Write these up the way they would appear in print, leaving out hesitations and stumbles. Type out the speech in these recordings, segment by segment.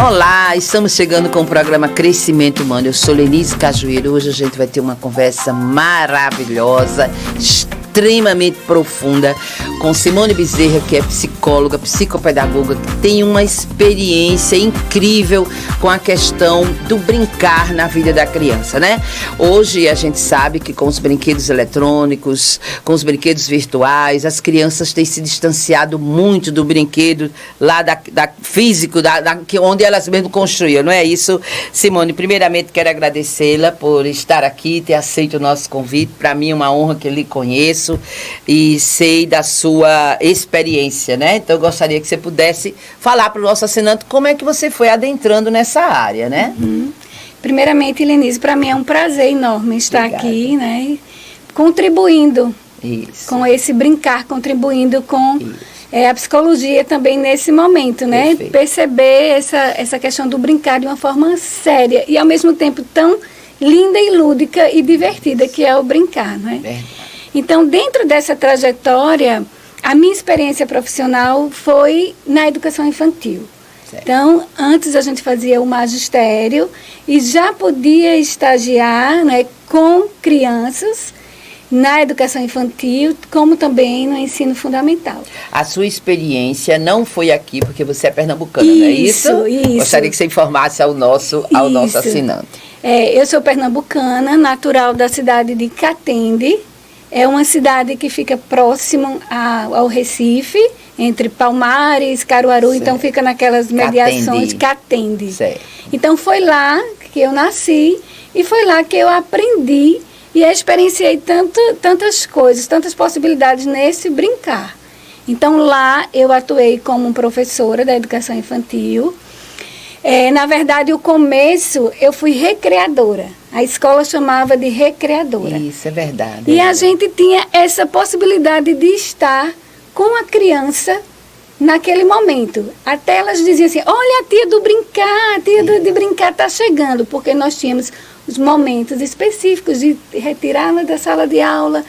Olá, estamos chegando com o programa Crescimento Humano. Eu sou Lenise Cajueiro. Hoje a gente vai ter uma conversa maravilhosa, extremamente profunda, com Simone Bezerra, que é psicóloga, psicopedagoga, que tem uma experiência incrível com a questão do brincar na vida da criança, né? Hoje a gente sabe que com os brinquedos eletrônicos, com os brinquedos virtuais, as crianças têm se distanciado muito do brinquedo lá da físico, onde elas mesmas construíam, não é isso? Simone, primeiramente quero agradecê-la por estar aqui, ter aceito o nosso convite. Para mim é uma honra que eu lhe conheço e sei da sua experiência, né? Então eu gostaria que você pudesse falar para o nosso assinante como é que você foi adentrando nessa área, né? Primeiramente, Lenise, para mim é um prazer enorme estar aqui, né? Contribuindo com esse brincar, contribuindo com a psicologia também nesse momento, né? Perfeito. Perceber essa questão do brincar de uma forma séria e ao mesmo tempo tão linda e lúdica e divertida que é o brincar, não é? Verdade. Então, dentro dessa trajetória, a minha experiência profissional foi na educação infantil. Certo. Então, antes a gente fazia o magistério e já podia estagiar, né, com crianças na educação infantil, como também no ensino fundamental. A sua experiência não foi aqui, porque você é pernambucana, não é isso? Isso. Gostaria que você informasse ao nosso assinante. Eu sou pernambucana, natural da cidade de Catende. É uma cidade que fica próximo ao Recife, entre Palmares, Caruaru, certo. Então fica naquelas mediações Catende. Então foi lá que eu nasci e foi lá que eu aprendi e experienciei tantas coisas, tantas possibilidades nesse brincar. Então lá eu atuei como professora da educação infantil. Na verdade, o começo eu fui recreadora. A escola chamava de recreadora. Isso, é verdade. E a gente tinha essa possibilidade de estar com a criança naquele momento. Até elas diziam assim, olha, a tia do brincar, a tia de brincar está chegando. Porque nós tínhamos os momentos específicos de retirá-la da sala de aula,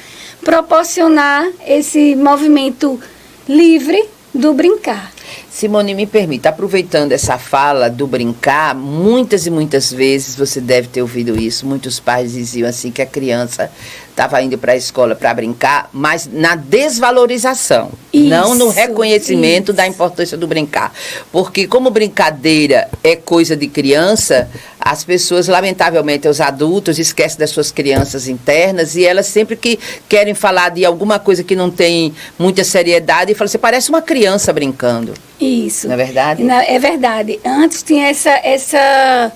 proporcionar esse movimento livre do brincar. Simone, me permita, aproveitando essa fala do brincar, muitas e muitas vezes você deve ter ouvido isso, muitos pais diziam assim que a criança estava indo para a escola para brincar, mas na desvalorização, não no reconhecimento da importância do brincar. Porque como brincadeira é coisa de criança, as pessoas, lamentavelmente, os adultos esquecem das suas crianças internas e elas sempre que querem falar de alguma coisa que não tem muita seriedade, falam assim, parece uma criança brincando. Isso. Não é verdade? É verdade. Antes tinha essa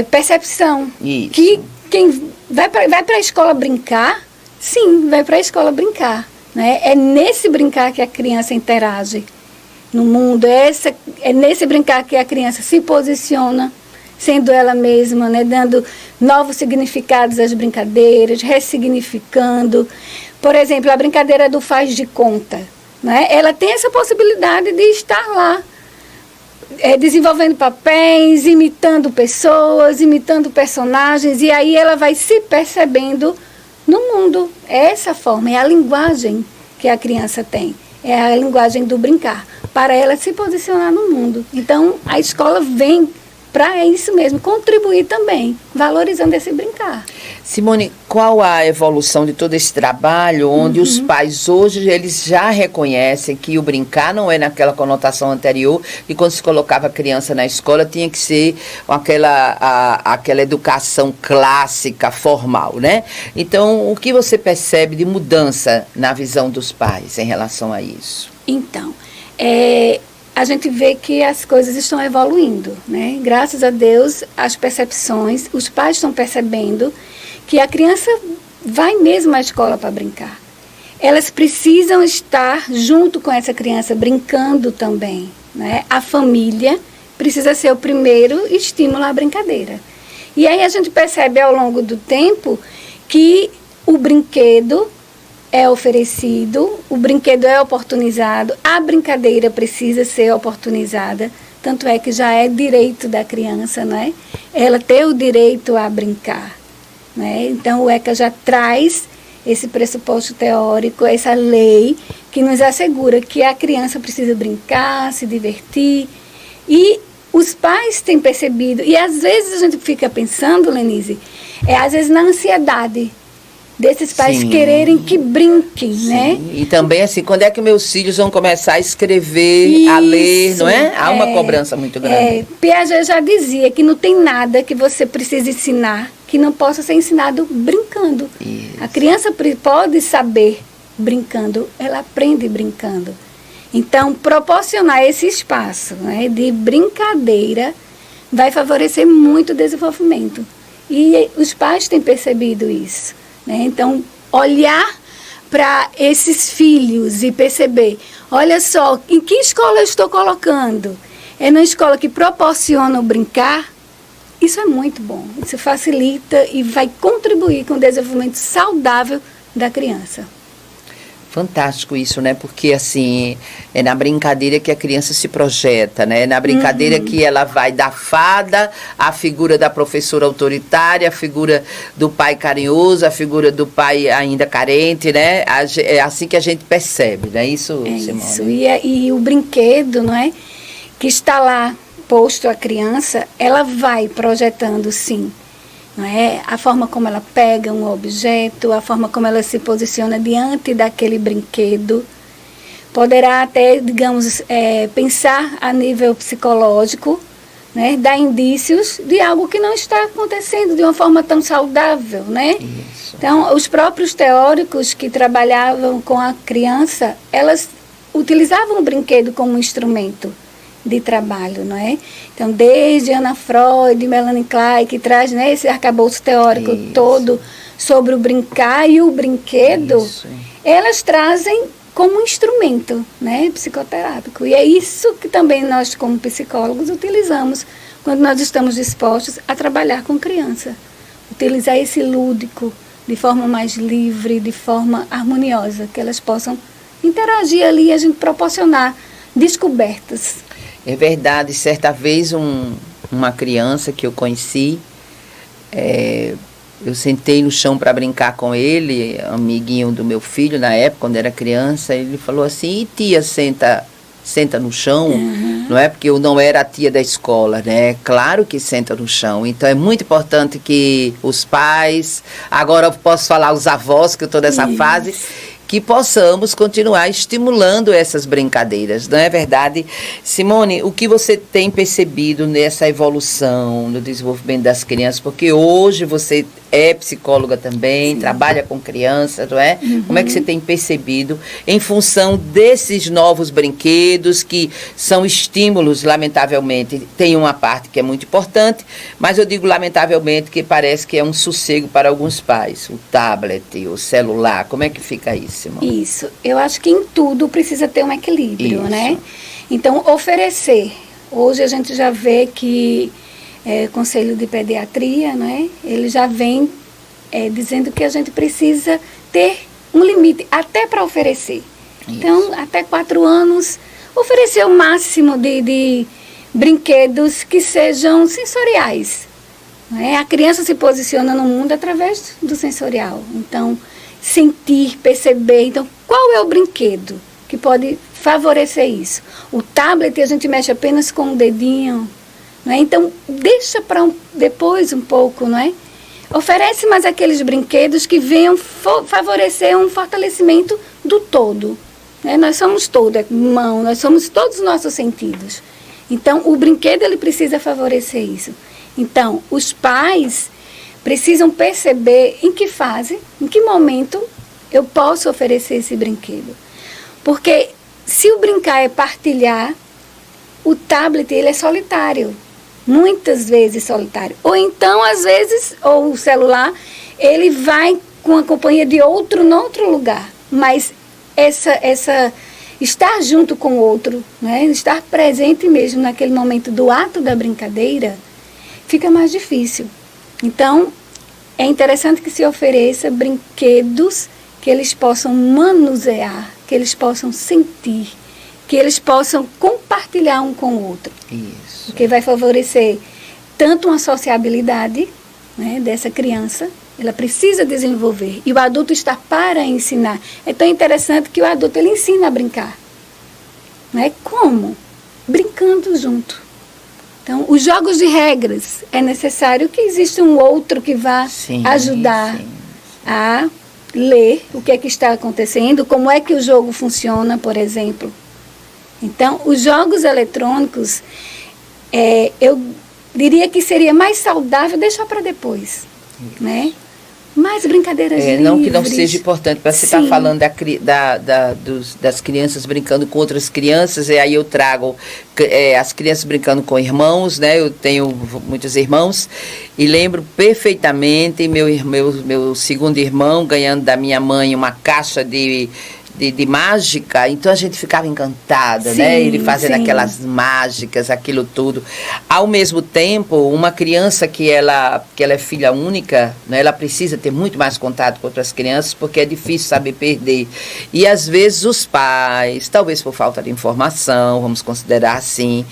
percepção. Isso. Que quem vai para a escola brincar, sim, vai para a escola brincar. Né? É nesse brincar que a criança interage no mundo. É nesse brincar que a criança se posiciona, sendo ela mesma, né? Dando novos significados às brincadeiras, ressignificando. Por exemplo, a brincadeira do faz de conta. Né? Ela tem essa possibilidade de estar lá, desenvolvendo papéis, imitando pessoas, imitando personagens, e aí ela vai se percebendo no mundo. É essa forma, é a linguagem que a criança tem, é a linguagem do brincar, para ela se posicionar no mundo. Então, a escola vem para isso mesmo, contribuir também, valorizando esse brincar. Simone, qual a evolução de todo esse trabalho, onde os pais hoje, eles já reconhecem que o brincar não é naquela conotação anterior, e quando se colocava a criança na escola, tinha que ser aquela educação clássica, formal, né? Então, o que você percebe de mudança na visão dos pais em relação a isso? Então, a gente vê que as coisas estão evoluindo, né? Graças a Deus, as percepções, os pais estão percebendo que a criança vai mesmo à escola para brincar. Elas precisam estar junto com essa criança, brincando também, né? A família precisa ser o primeiro estímulo à brincadeira. E aí a gente percebe ao longo do tempo que o brinquedo é oferecido, o brinquedo é oportunizado, a brincadeira precisa ser oportunizada, tanto é que já é direito da criança, né? Ela ter o direito a brincar, né? Então o ECA já traz esse pressuposto teórico, essa lei que nos assegura que a criança precisa brincar, se divertir e os pais têm percebido, e às vezes a gente fica pensando, Lenise, às vezes na ansiedade desses pais Sim. quererem que brinquem, Sim. né? E também assim, quando é que meus filhos vão começar a escrever, a ler, não é? Há uma cobrança muito grande. Piaget já dizia que não tem nada que você precise ensinar que não possa ser ensinado brincando. Isso. A criança pode saber brincando, ela aprende brincando. Então, proporcionar esse espaço, né, de brincadeira vai favorecer muito o desenvolvimento. E os pais têm percebido isso, né? Então, olhar para esses filhos e perceber, olha só, em que escola eu estou colocando? É na escola que proporciona o brincar? Isso é muito bom. Isso facilita e vai contribuir com o desenvolvimento saudável da criança. Fantástico isso, né? Porque, assim, é na brincadeira que a criança se projeta, né? É na brincadeira que ela vai da fada, a figura da professora autoritária, a figura do pai carinhoso, a figura do pai ainda carente, né? É assim que a gente percebe, né? Isso, Simone? Isso. E o brinquedo, não é? Que está lá posto à criança, ela vai projetando, sim. Não é? A forma como ela pega um objeto, a forma como ela se posiciona diante daquele brinquedo. Poderá até, digamos, pensar a nível psicológico, né? Dar indícios de algo que não está acontecendo de uma forma tão saudável, né? Isso. Então, os próprios teóricos que trabalhavam com a criança, elas utilizavam o brinquedo como instrumento de trabalho, não é? Então, desde Anna Freud, Melanie Klein, que traz, né, esse arcabouço teórico todo sobre o brincar e o brinquedo, elas trazem como instrumento, né, psicoterápico. E é isso que também nós, como psicólogos, utilizamos quando nós estamos dispostos a trabalhar com criança. Utilizar esse lúdico de forma mais livre, de forma harmoniosa, que elas possam interagir ali e a gente proporcionar descobertas. É verdade, certa vez uma criança que eu conheci, eu sentei no chão para brincar com ele, amiguinho do meu filho na época, quando era criança, ele falou assim, e tia, senta no chão, não é? Porque eu não era a tia da escola, né? Claro que senta no chão. Então é muito importante que os pais, agora eu posso falar os avós, que eu estou nessa fase, que possamos continuar estimulando essas brincadeiras, não é verdade? Simone, o que você tem percebido nessa evolução, no desenvolvimento das crianças? Porque hoje você é psicóloga também, trabalha com crianças, não é? Como é que você tem percebido em função desses novos brinquedos que são estímulos, lamentavelmente, tem uma parte que é muito importante, mas eu digo lamentavelmente que parece que é um sossego para alguns pais, o tablet, o celular, como é que fica isso, Simone? Isso, eu acho que em tudo precisa ter um equilíbrio, né? Então, oferecer, hoje a gente já vê que Conselho de Pediatria, né? Ele já vem dizendo que a gente precisa ter um limite até para oferecer. Isso. Então, até 4 anos, oferecer o máximo de brinquedos que sejam sensoriais. Né? A criança se posiciona no mundo através do sensorial. Então, sentir, perceber. Então, qual é o brinquedo que pode favorecer isso? O tablet, a gente mexe apenas com o dedinho. Não é? Então, deixa para depois um pouco, não é? Oferece mais aqueles brinquedos que venham favorecer um fortalecimento do todo. Né? Nós somos todo, mão, nós somos todos os nossos sentidos. Então, o brinquedo ele precisa favorecer isso. Então, os pais precisam perceber em que fase, em que momento eu posso oferecer esse brinquedo. Porque se o brincar é partilhar, o tablet ele é solitário. Muitas vezes solitário. Ou então, às vezes, ou o celular, ele vai com a companhia de outro, em outro lugar. Mas essa estar junto com o outro, né, estar presente mesmo naquele momento do ato da brincadeira, fica mais difícil. Então, é interessante que se ofereça brinquedos que eles possam manusear, que eles possam sentir, que eles possam compartilhar um com o outro. Isso. Porque vai favorecer tanto uma sociabilidade, né, dessa criança, ela precisa desenvolver, e o adulto está para ensinar. É tão interessante que o adulto ele ensina a brincar. Né? Como? Brincando junto. Então, os jogos de regras, é necessário que exista um outro que vá ajudar a ler o que é que está acontecendo, como é que o jogo funciona, por exemplo. Então, os jogos eletrônicos, eu diria que seria mais saudável deixar para depois, né? Mais brincadeiras livres. Não que não seja importante, para você estar falando das crianças brincando com outras crianças, e aí eu trago as crianças brincando com irmãos, né? Eu tenho muitos irmãos, e lembro perfeitamente meu segundo irmão ganhando da minha mãe uma caixa de mágica, então a gente ficava encantada, né? Ele fazendo aquelas mágicas, aquilo tudo. Ao mesmo tempo, uma criança que ela é filha única, né? Ela precisa ter muito mais contato com outras crianças, porque é difícil saber perder. E às vezes os pais, talvez por falta de informação, vamos considerar assim,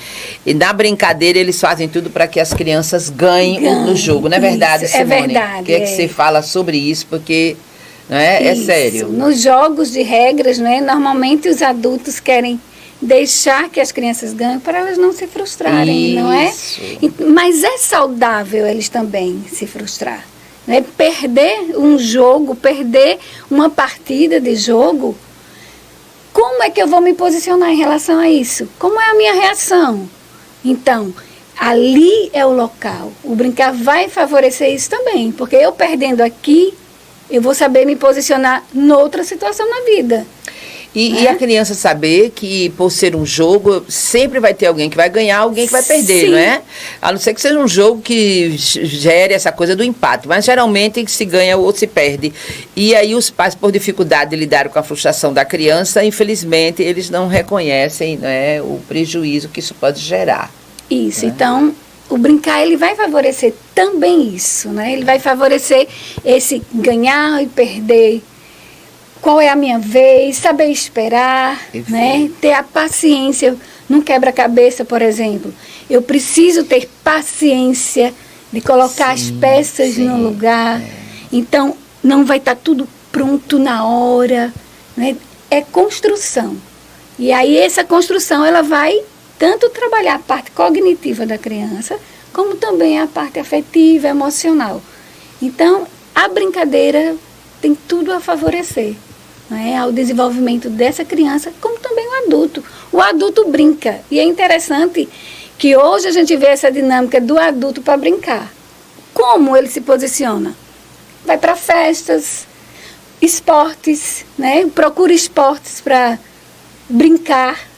e na brincadeira eles fazem tudo para que as crianças ganhem no jogo, não é verdade, Simone? É verdade. O que é que você fala sobre isso? Porque é sério. Nos jogos de regras, né, normalmente os adultos querem deixar que as crianças ganhem para elas não se frustrarem, não é? Mas é saudável eles também se frustrar. Né? Perder um jogo, perder uma partida de jogo, como é que eu vou me posicionar em relação a isso? Como é a minha reação? Então, ali é o local. O brincar vai favorecer isso também, porque eu perdendo aqui, eu vou saber me posicionar noutra situação na vida. E a criança saber que, por ser um jogo, sempre vai ter alguém que vai ganhar, alguém que vai perder, não é? A não ser que seja um jogo que gere essa coisa do empate. Mas, geralmente, se ganha ou se perde. E aí, os pais, por dificuldade de lidar com a frustração da criança, infelizmente, eles não reconhecem, né, o prejuízo que isso pode gerar. Isso, então, o brincar, ele vai favorecer também isso, né? Ele vai favorecer esse ganhar e perder. Qual é a minha vez, saber esperar, né? Ter a paciência. Num quebra-cabeça, por exemplo, eu preciso ter paciência de colocar as peças no lugar. Então, não vai estar tudo pronto na hora, né? É construção. E aí, essa construção, ela vai tanto trabalhar a parte cognitiva da criança, como também a parte afetiva, emocional. Então, a brincadeira tem tudo a favorecer, né, ao desenvolvimento dessa criança, como também o adulto. O adulto brinca. E é interessante que hoje a gente vê essa dinâmica do adulto para brincar. Como ele se posiciona? Vai para festas, esportes, né? Procura esportes para brincar.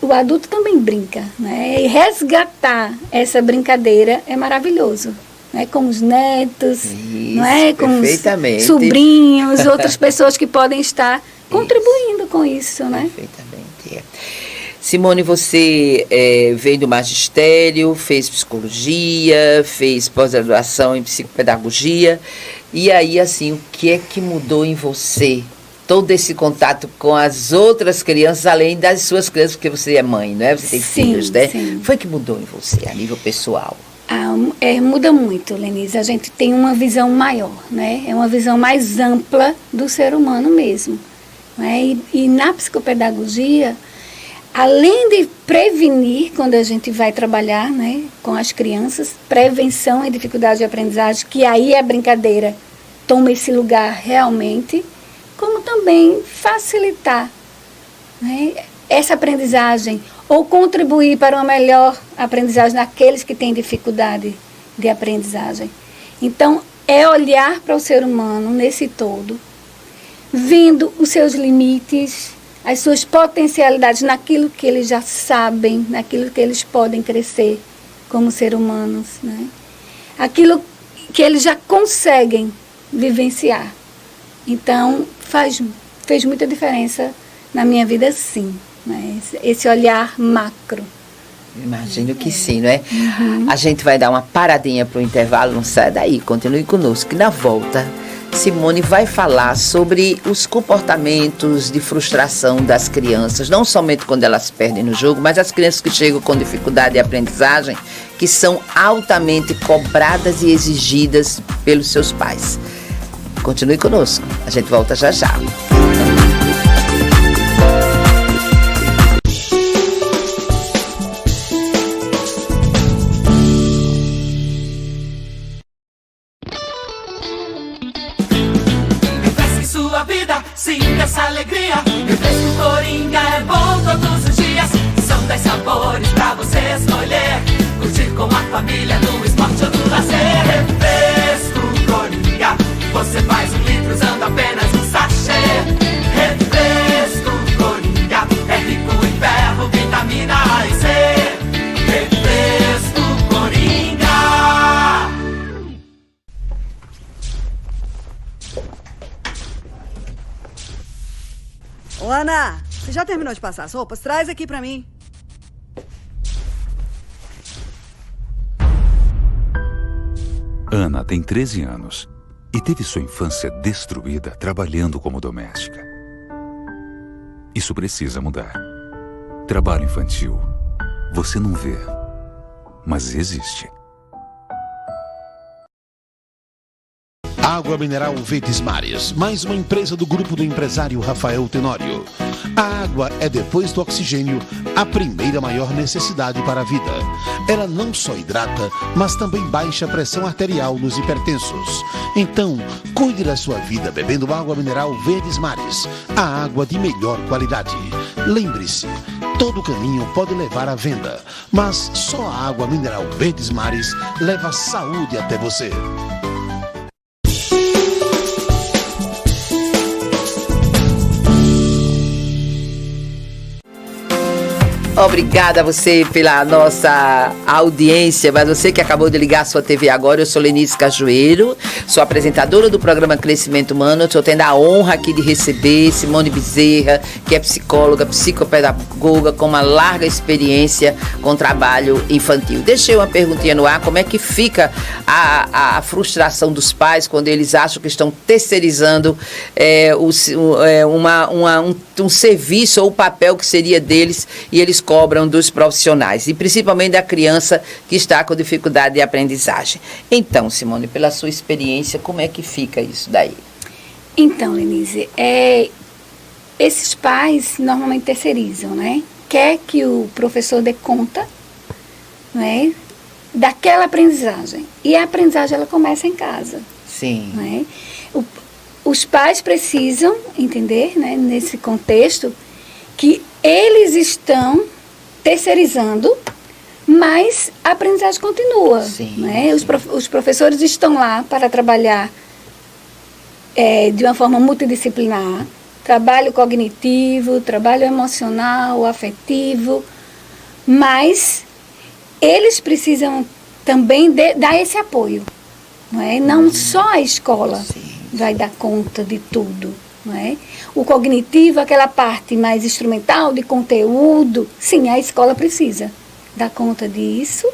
O adulto também brinca, né? E resgatar essa brincadeira é maravilhoso. Né? Com os netos, não é? Com os sobrinhos, outras pessoas que podem estar contribuindo com isso, né? Perfeitamente. Simone, você veio do magistério, fez psicologia, fez pós-graduação em psicopedagogia. E aí, assim, o que é que mudou em você? Todo esse contato com as outras crianças, além das suas crianças, porque você é mãe, não é? Você tem filhos, né? Sim. Foi que mudou em você, a nível pessoal? Muda muito, Lenise. A gente tem uma visão maior, né? É uma visão mais ampla do ser humano mesmo. Né? E na psicopedagogia, além de prevenir, quando a gente vai trabalhar, né, com as crianças, prevenção e dificuldade de aprendizagem, que aí a brincadeira toma esse lugar realmente, como também facilitar, né, essa aprendizagem, ou contribuir para uma melhor aprendizagem naqueles que têm dificuldade de aprendizagem. Então, é olhar para o ser humano nesse todo, vendo os seus limites, as suas potencialidades naquilo que eles já sabem, naquilo que eles podem crescer como seres humanos, né? Aquilo que eles já conseguem vivenciar. Então, fez muita diferença na minha vida, sim, né? Esse olhar macro. Imagino que sim, não é? A gente vai dar uma paradinha para o intervalo, não sai daí, continue conosco, que na volta Simone vai falar sobre os comportamentos de frustração das crianças, não somente quando elas perdem no jogo, mas as crianças que chegam com dificuldade de aprendizagem, que são altamente cobradas e exigidas pelos seus pais. Continue conosco, a gente volta já já. sua vida, sinta essa alegria. Refresco Coringa é bom todos os dias. São 10 sabores pra você escolher. Curtir com a família no esporte ou no lazer. Refresco Coringa, você faz 1 litro usando apenas um sachê. Refresco Coringa, é rico em ferro, vitamina A e C. Refresco Coringa. Ô, Ana, você já terminou de passar as roupas? Traz aqui pra mim. Ana tem 13 anos e teve sua infância destruída trabalhando como doméstica. Isso precisa mudar. Trabalho infantil, você não vê, mas existe. Água mineral Verdes Mares, mais uma empresa do grupo do empresário Rafael Tenório. A água é, depois do oxigênio, a primeira maior necessidade para a vida. Ela não só hidrata, mas também baixa a pressão arterial nos hipertensos. Então, cuide da sua vida bebendo água mineral Verdes Mares, a água de melhor qualidade. Lembre-se, todo caminho pode levar à venda, mas só a água mineral Verdes Mares leva saúde até você. Obrigada a você pela nossa audiência, mas você que acabou de ligar a sua TV agora, eu sou Lenice Cajueiro, sou apresentadora do programa Crescimento Humano. Estou tendo a honra aqui de receber Simone Bezerra, que é psicóloga, psicopedagoga, com uma larga experiência com trabalho infantil. Deixei uma perguntinha no ar: como é que fica a frustração dos pais quando eles acham que estão terceirizando um serviço ou o papel que seria deles, e eles cobram dos profissionais, e principalmente da criança que está com dificuldade de aprendizagem. Então, Simone, pela sua experiência, como é que fica isso daí? Então, Lenise, esses pais normalmente terceirizam, né? Quer que o professor dê conta, né, daquela aprendizagem. E a aprendizagem, ela começa em casa. Sim. Né? Os pais precisam entender, né, nesse contexto, que eles estão terceirizando, mas a aprendizagem continua. Sim, né? sim. Os professores estão lá para trabalhar de uma forma multidisciplinar, trabalho cognitivo, trabalho emocional, afetivo, mas eles precisam também dar esse apoio. Não é? Não só a escola vai dar conta de tudo. Não é? O cognitivo, aquela parte mais instrumental, de conteúdo, sim, a escola precisa dar conta disso,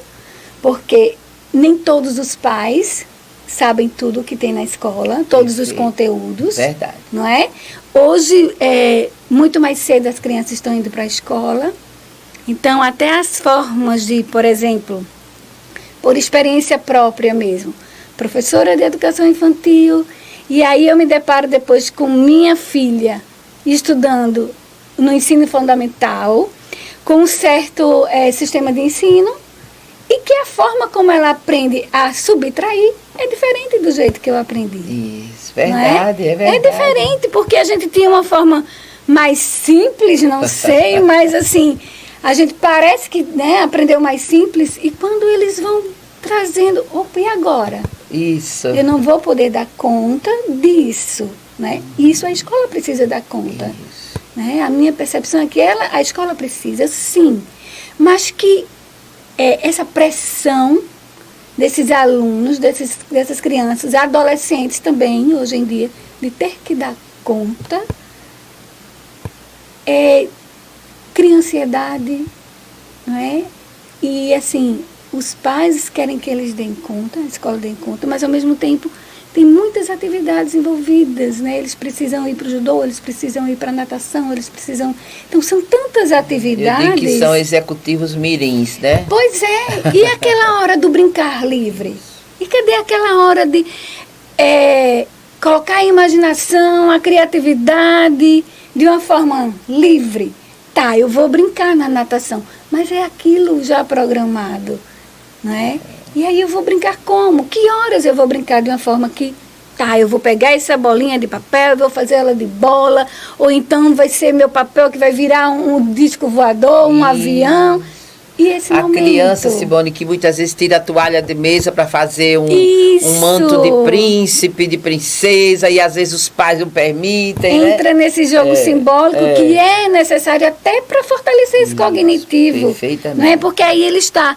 porque nem todos os pais sabem tudo o que tem na escola, todos os conteúdos. Verdade. Não é? Hoje, muito mais cedo as crianças estão indo para a escola, então até as formas de, por exemplo, por experiência própria mesmo, professora de educação infantil. E aí eu me deparo depois com minha filha estudando no ensino fundamental, com um certo sistema de ensino, e que a forma como ela aprende a subtrair é diferente do jeito que eu aprendi. Isso, verdade, é verdade. É diferente, porque a gente tinha uma forma mais simples, não sei, mas assim, a gente parece que, né, aprendeu mais simples, e quando eles vão trazendo, opa, e agora? Isso. Eu não vou poder dar conta disso, né? Isso a escola precisa dar conta. Né? A minha percepção é que a escola precisa, sim, mas que essa pressão desses alunos, dessas crianças, adolescentes também, hoje em dia, de ter que dar conta, cria ansiedade, não é? E, assim, os pais querem que eles deem conta, a escola dê conta, mas, ao mesmo tempo, tem muitas atividades envolvidas, né? Eles precisam ir para o judô, eles precisam ir para a natação, eles precisam... Então, são tantas atividades... Eu digo que são executivos mirins, né? Pois é. E aquela hora do brincar livre? E cadê aquela hora de colocar a imaginação, a criatividade de uma forma livre? Tá, eu vou brincar na natação, mas é aquilo já programado, né? E aí eu vou brincar como? Que horas eu vou brincar de uma forma que Tá, eu vou pegar essa bolinha de papel e vou fazer ela de bola, ou então vai ser meu papel que vai virar um disco voador, um avião. E esse a momento... criança, Simone, que muitas vezes tira a toalha de mesa para fazer um Isso. manto de príncipe, de princesa, e às vezes os pais não permitem. Entra nesse jogo simbólico que é necessário até para fortalecer esse cognitivo. Perfeitamente. Né? Porque aí ele está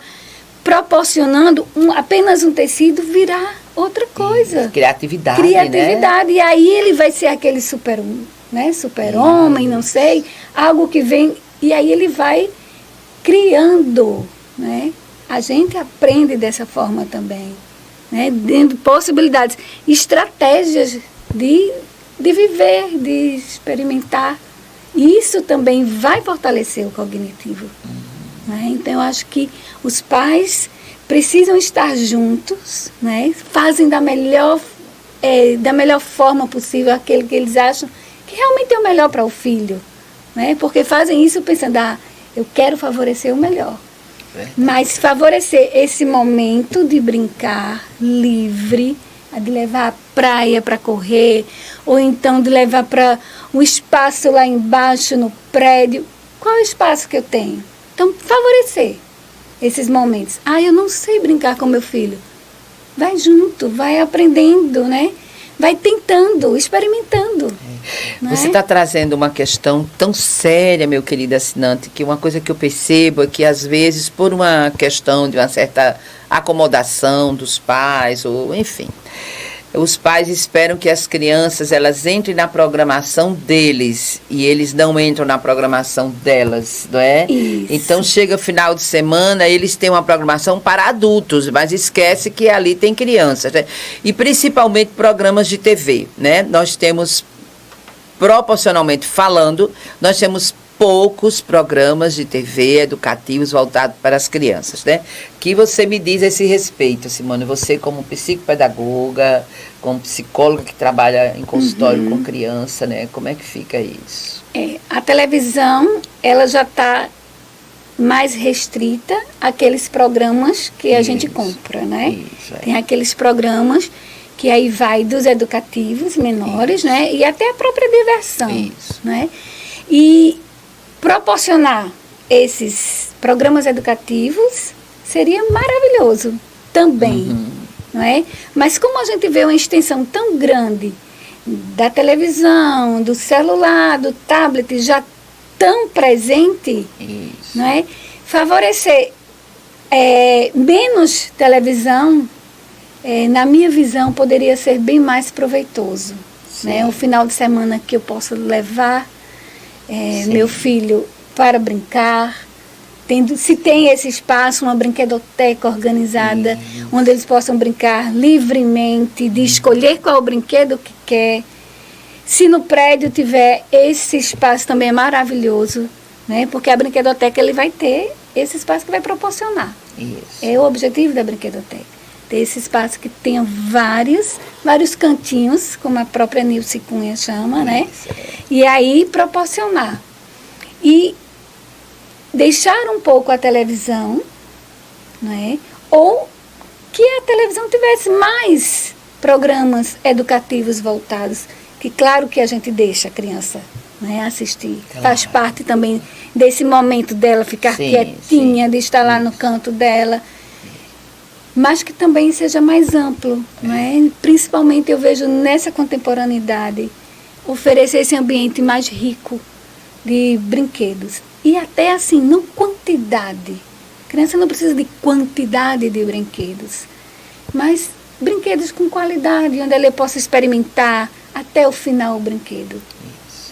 proporcionando apenas um tecido virar outra coisa. Criatividade, Criatividade. E aí ele vai ser aquele super-homem, não sei, algo que vem... E aí ele vai criando, né? A gente aprende dessa forma também, né? Dando possibilidades, estratégias de viver, de experimentar. Isso também vai fortalecer o cognitivo. Né? Então, eu acho que os pais precisam estar juntos, né? Fazem da melhor forma possível aquele que eles acham que realmente é o melhor para o filho. Né? Porque fazem isso pensando, eu quero favorecer o melhor. Mas favorecer esse momento de brincar livre, de levar à praia para correr, ou então de levar para um espaço lá embaixo no prédio. Qual é o espaço que eu tenho? Então, favorecer esses momentos. Eu não sei brincar com meu filho. Vai junto, vai aprendendo, né? Vai tentando, experimentando. Você está trazendo uma questão tão séria, meu querido assinante, que uma coisa que eu percebo é que, às vezes, por uma questão de uma certa acomodação dos pais, ou enfim, os pais esperam que as crianças elas entrem na programação deles e eles não entram na programação delas, não é? Isso. Então chega final de semana, eles têm uma programação para adultos, mas esquece que ali tem crianças, né? E principalmente programas de TV, né? Nós temos, proporcionalmente falando, nós temos poucos programas de TV educativos voltados para as crianças, né? Que você me diz a esse respeito, Simone, você como psicopedagoga, como psicóloga que trabalha em consultório com criança, né? Como é que fica isso? A televisão, ela já está mais restrita àqueles programas que a gente compra, né? Tem aqueles programas que aí vai dos educativos menores, né? E até a própria diversão, né? E proporcionar esses programas educativos seria maravilhoso também, não é? Mas como a gente vê uma extensão tão grande da televisão, do celular, do tablet, já tão presente, não é? Favorecer menos televisão, na minha visão, poderia ser bem mais proveitoso, né? Um final de semana que eu possa levar meu filho para brincar, se tem esse espaço, uma brinquedoteca organizada, onde eles possam brincar livremente, de escolher qual o brinquedo que quer. Se no prédio tiver esse espaço também é maravilhoso, né? Porque a brinquedoteca ele vai ter esse espaço que vai proporcionar. É o objetivo da brinquedoteca. Ter esse espaço que tenha vários cantinhos, como a própria Nilce Cunha chama, né? E aí proporcionar. E deixar um pouco a televisão, né? Ou que a televisão tivesse mais programas educativos voltados, que claro que a gente deixa a criança, né, assistir. Claro. Faz parte também desse momento dela ficar quietinha, de estar lá no canto dela. Mas que também seja mais amplo, né? Principalmente eu vejo nessa contemporaneidade oferecer esse ambiente mais rico de brinquedos. E até assim, não quantidade. A criança não precisa de quantidade de brinquedos, mas brinquedos com qualidade, onde ela possa experimentar até o final o brinquedo.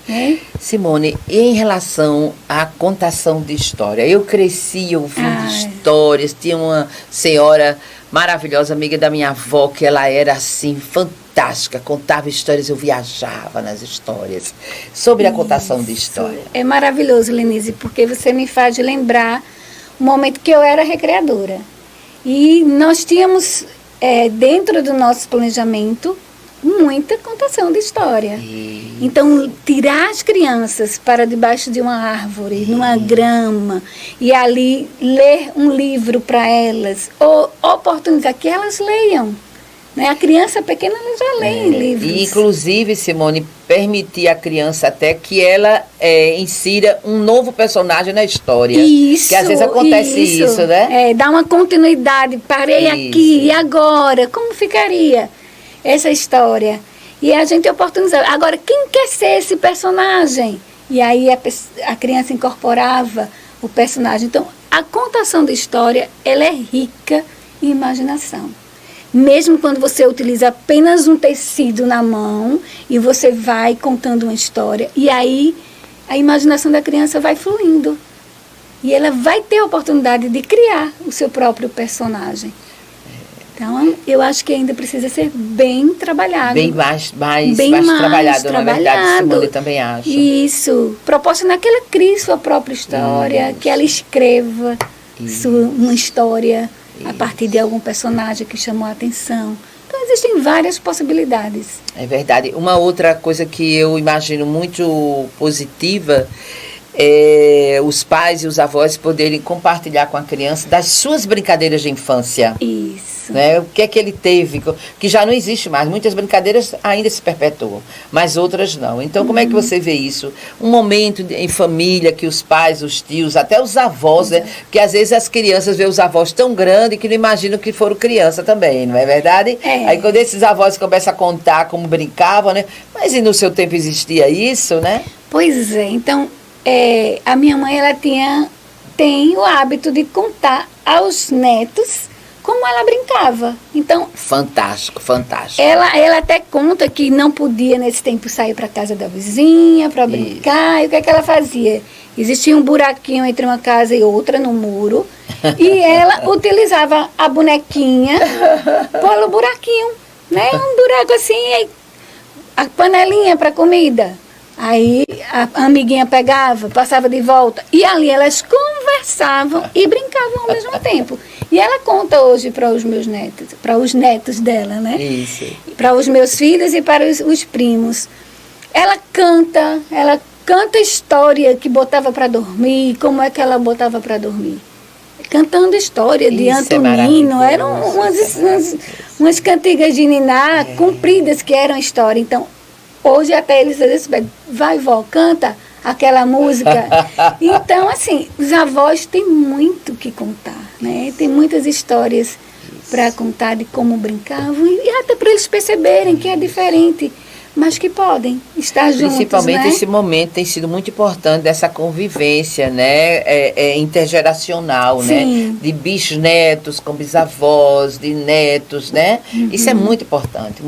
É? Simone, e em relação à contação de história? Eu cresci ouvindo histórias, tinha uma senhora maravilhosa, amiga da minha avó, que ela era assim, fantástica, contava histórias, eu viajava nas histórias, sobre a contação de história. É maravilhoso, Lenise, porque você me faz lembrar o momento que eu era recreadora. E nós tínhamos, dentro do nosso planejamento, muita contação de história. Então, tirar as crianças para debaixo de uma árvore, numa grama, e ali ler um livro para elas, ou oportunizar que elas leiam, Né? A criança pequena ela já lê em livros. E, inclusive, Simone, permitir à criança até que ela insira um novo personagem na história. Isso, que às vezes acontece isso, né? Dá uma continuidade. Parei aqui, e agora? Como ficaria essa história? E a gente oportunizava. Agora, quem quer ser esse personagem? E aí a criança incorporava o personagem. Então, a contação da história, ela é rica em imaginação. Mesmo quando você utiliza apenas um tecido na mão e você vai contando uma história. E aí a imaginação da criança vai fluindo. E ela vai ter a oportunidade de criar o seu próprio personagem. Então, eu acho que ainda precisa ser bem trabalhado. Bem mais trabalhado, na verdade, Simone, também acho. Isso. Proporcionar que ela crie sua própria história, que ela escreva uma história a partir de algum personagem que chamou a atenção. Então, existem várias possibilidades. É verdade. Uma outra coisa que eu imagino muito positiva é os pais e os avós poderem compartilhar com a criança das suas brincadeiras de infância. Isso. Né? O que é que ele teve, que já não existe mais. Muitas brincadeiras ainda se perpetuam, mas outras não. Então, como é que você vê isso? Um momento em família que os pais, os tios, até os avós, né? Porque às vezes as crianças veem os avós tão grandes que não imaginam que foram criança também, não é verdade? Aí quando esses avós começam a contar como brincavam, né? Mas e no seu tempo existia isso, né? Pois é, então... a minha mãe, ela tem o hábito de contar aos netos como ela brincava. Então, fantástico. Ela até conta que não podia, nesse tempo, sair para casa da vizinha para brincar. E o que é que ela fazia? Existia um buraquinho entre uma casa e outra no muro. E ela utilizava a bonequinha pelo buraquinho. Né? Um buraco assim, a panelinha para comida. Aí a amiguinha pegava, passava de volta. E ali elas conversavam e brincavam ao mesmo tempo. E ela conta hoje para os meus netos, para os netos dela, né? Isso. Para os meus filhos e para os primos. Ela canta história que botava para dormir, como é que ela botava para dormir. Cantando história de Antonino, eram umas cantigas de niná compridas que eram história. Então, hoje até eles dizem, vai vó, canta aquela música. Então, assim, os avós têm muito que contar, né? Tem muitas histórias para contar de como brincavam e até para eles perceberem que é diferente, mas que podem estar juntos, principalmente, né? Esse momento tem sido muito importante dessa convivência, né? Intergeracional, Sim. né? De bisnetos com bisavós, de netos, né? Isso é muito importante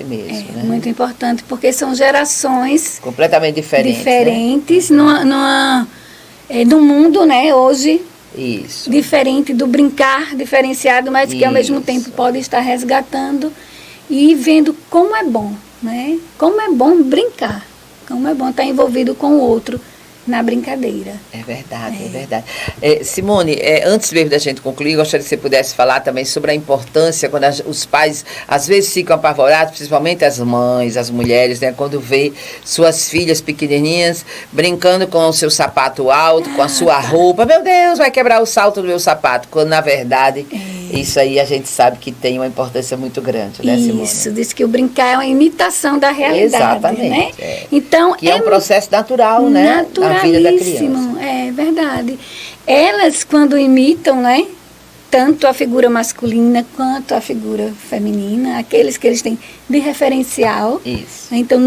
mesmo, né? Muito importante, porque são gerações completamente diferentes, né? No mundo, né, hoje. Isso. Diferente do brincar diferenciado, mas que ao mesmo tempo pode estar resgatando e vendo como é bom, né? Como é bom brincar, como é bom estar envolvido com o outro na brincadeira. É verdade. Simone, antes mesmo da gente concluir, gostaria que você pudesse falar também sobre a importância quando os pais às vezes ficam apavorados, principalmente as mães, as mulheres, né, quando vê suas filhas pequenininhas brincando com o seu sapato alto, com a sua roupa. Meu Deus, vai quebrar o salto do meu sapato. Quando na verdade isso aí a gente sabe que tem uma importância muito grande, né, Simone? Isso, diz que o brincar é uma imitação da realidade. Exatamente. Né? Então, que é um processo natural, né? Na vida da criança. É verdade. Elas, quando imitam, né? Tanto a figura masculina quanto a figura feminina, aqueles que eles têm de referencial. Isso. Então,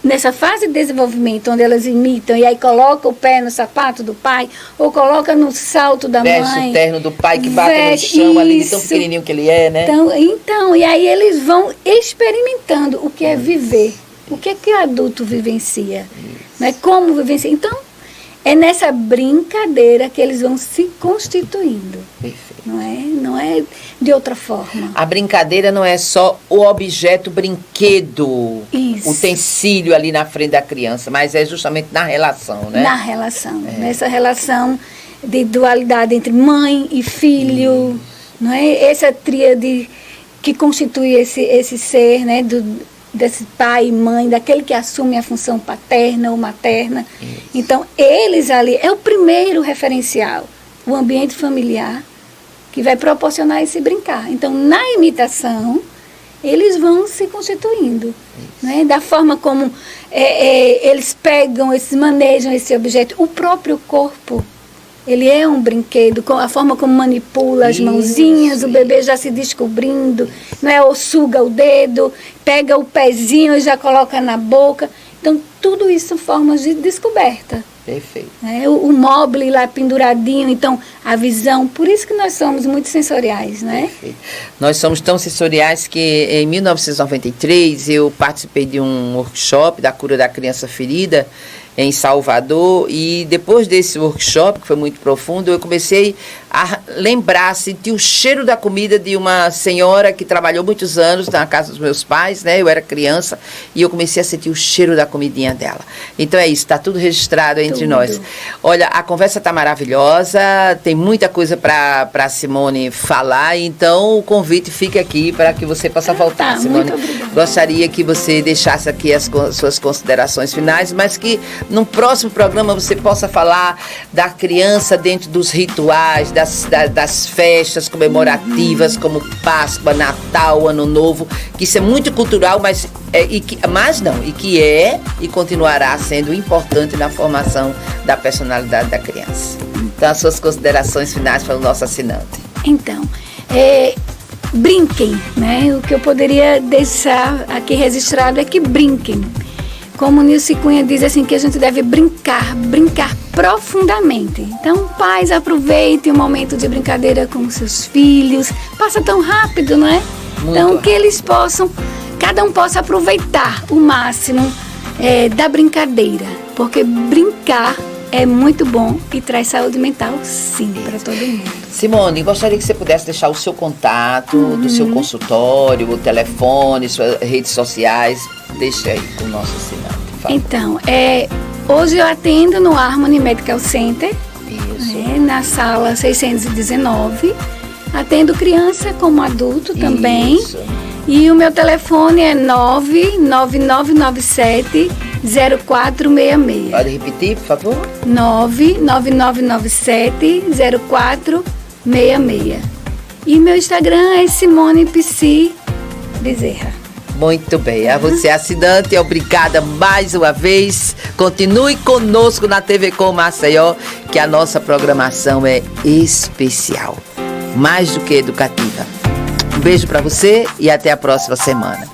nessa fase de desenvolvimento, onde elas imitam, e aí coloca o pé no sapato do pai, ou coloca no salto da mãe. Veste o terno do pai que bate no chão ali, de tão pequenininho que ele é, né? Então, e aí eles vão experimentando o que é viver. O que é que o adulto vivencia? Né? Como vivencia? Então, é nessa brincadeira que eles vão se constituindo. Perfeito. Não é de outra forma. A brincadeira não é só o objeto brinquedo, Isso. utensílio ali na frente da criança, mas é justamente na relação, né? Na relação. Nessa relação de dualidade entre mãe e filho. Não é? Essa tríade que constitui esse ser, né? Desse pai e mãe, daquele que assume a função paterna ou materna. Isso. Então, eles ali, é o primeiro referencial. O ambiente familiar, que vai proporcionar esse brincar. Então, na imitação, eles vão se constituindo, né? Da forma como eles pegam, eles manejam esse objeto. O próprio corpo, ele é um brinquedo, com a forma como manipula as mãozinhas, o bebê já se descobrindo, não é? Ou suga o dedo, pega o pezinho e já coloca na boca. Então, tudo isso são formas de descoberta. Perfeito. O mobile lá penduradinho, então a visão, por isso que nós somos muito sensoriais, né? Perfeito. Nós somos tão sensoriais que em 1993 eu participei de um workshop da cura da criança ferida em Salvador, e depois desse workshop, que foi muito profundo, eu comecei a lembrar, sentir o cheiro da comida de uma senhora que trabalhou muitos anos na casa dos meus pais, né? Eu era criança e eu comecei a sentir o cheiro da comidinha dela. Então é isso, está tudo registrado entre nós. Olha, a conversa está maravilhosa, tem muita coisa para Simone falar, então o convite fica aqui para que você possa voltar, Simone. Gostaria que você deixasse aqui as suas considerações finais, mas que num próximo programa você possa falar da criança dentro dos rituais, das festas comemorativas, como Páscoa, Natal, Ano Novo, que isso é muito cultural, mas que é e continuará sendo importante na formação da personalidade da criança. Então, as suas considerações finais para o nosso assinante. Então, brinquem, né? O que eu poderia deixar aqui registrado é que brinquem. Como o Nilce Cunha diz assim, que a gente deve brincar profundamente. Então, pais, aproveitem o momento de brincadeira com seus filhos. Passa tão rápido, não é? Muito então, rápido. Que eles possam, cada um possa aproveitar o máximo da brincadeira. Porque brincar é muito bom e traz saúde mental, sim, para todo mundo. Simone, gostaria que você pudesse deixar o seu contato do seu consultório, o telefone, suas redes sociais. Deixa aí com o nosso assinante. Fala. Então, hoje eu atendo no Harmony Medical Center, Isso. Na sala 619. Atendo criança como adulto também. Isso. E o meu telefone é 99997 0466. Pode repetir, por favor? 99997 0466. E meu Instagram é Simone Psi Bezerra. Muito bem, a você assinante, obrigada mais uma vez. Continue conosco na TV Com Maceió, que a nossa programação é especial, mais do que educativa. Um beijo para você e até a próxima semana.